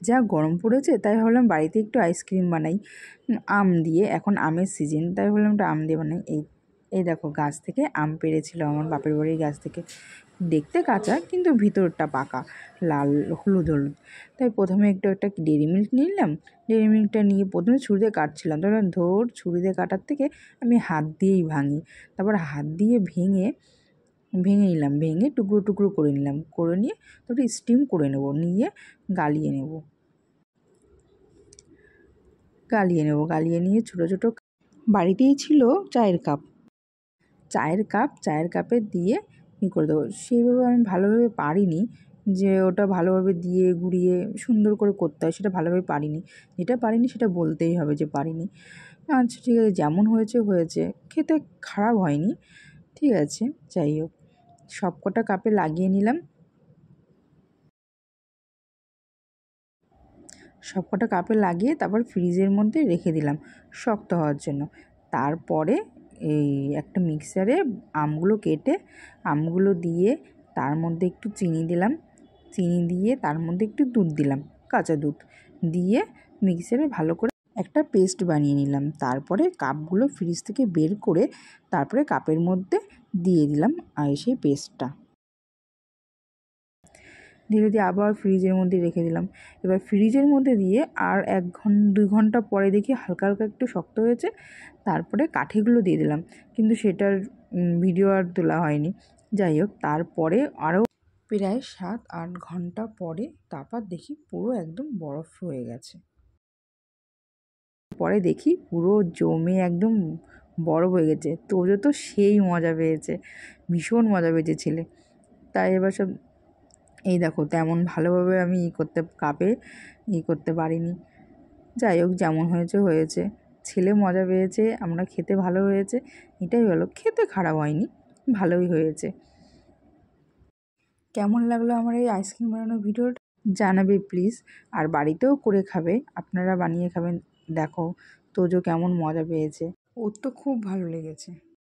যা গরম পড়েছে তাই ভাবলাম বাড়িতে একটু আইসক্রিম বানাই আম দিয়ে। এখন আমের সিজন, তাই ভাবলাম একটু আম দিয়ে বানাই। এই দেখো গাছ থেকে আম পেড়েছিল আমার বাপের বাড়ির গাছ থেকে। দেখতে কাঁচা কিন্তু ভিতরটা পাকা, লাল হলুদ হলুদ। তাই প্রথমে একটা ডেয়ারি মিল্ক নিলাম। ডেয়ারি মিল্কটা নিয়ে প্রথমে ছুরি দিয়ে কাটছিলাম, তারপর ছুরি দিয়ে কাটার থেকে আমি হাত দিয়েই ভাঙি। তারপর হাত দিয়ে ভেঙে নিলাম, ভেঙে টুকরো টুকরো করে নিলাম, করে নিয়ে তারপরে স্টিম করে নেব, নিয়ে গালিয়ে নেব, গালিয়ে নিয়ে ছোটো ছোটো বাড়িতেই ছিল চায়ের কাপে দিয়ে করে দেবো। সেইভাবে আমি ভালোভাবে পারিনি, যে ওটা ভালোভাবে দিয়ে গুঁড়িয়ে সুন্দর করে করতে হয়, সেটা ভালোভাবে পারিনি। যেটা পারিনি সেটা বলতেই হবে যে পারিনি। আচ্ছা ঠিক আছে, যেমন হয়েছে, খেতে খারাপ হয়নি, ঠিক আছে। যাই হোক, সব কটা কাপে লাগিয়ে নিলাম, সব কটা কাপে লাগিয়ে তারপর ফ্রিজের মধ্যে রেখে দিলাম শক্ত হওয়ার জন্য। তারপরে এই একটা মিক্সারে আমগুলো কেটে আমগুলো দিয়ে তার মধ্যে একটু চিনি দিলাম, চিনি দিয়ে তার মধ্যে একটু দুধ দিলাম, কাঁচা দুধ দিয়ে মিক্সারে ভালো করে একটা পেস্ট বানিয়ে নিলাম। তারপরে কাপগুলো ফ্রিজ থেকে বের করে তারপরে কাপের মধ্যে দিয়ে দিলাম আর সেই পেস্টটা ধীরে ধীরে আবার ফ্রিজের মধ্যে রেখে দিলাম। এবার ফ্রিজের মধ্যে দিয়ে আর 1-2 ঘন্টা পরে দেখি হালকা হালকা একটু শক্ত হয়েছে। তারপরে কাঠিগুলো দিয়ে দিলাম, কিন্তু সেটার ভিডিও আর তোলা হয়নি। যাই হোক, তারপরে আরও প্রায় 7-8 ঘন্টা পরে তারপর দেখি পুরো একদম বরফ হয়ে গেছে। পরে দেখি পুরো জমে একদম বরফ হয়ে গেছে। তোজো তো সেই মজা পেয়েছে, ভীষণ মজা পেয়েছে ছেলে। তাই এবার সব এই দেখো, তেমন ভালোভাবে আমি কাপে করতে পারিনি। যাই হোক, যেমন হয়েছে, ছেলে মজা পেয়েছে, আমরা খেতে ভালো হয়েছে, এটাই হলো। খেতে খারাপ হয়নি, ভালোই হয়েছে। কেমন লাগলো আমার এই আইসক্রিম বানানোর ভিডিওটা জানাবে প্লিজ। আর বাড়িতেও করে খাবে, আপনারা বানিয়ে খাবেন। দেখো তোজো কেমন মজা পেয়েছে, ওর তো খুব ভালো লেগেছে।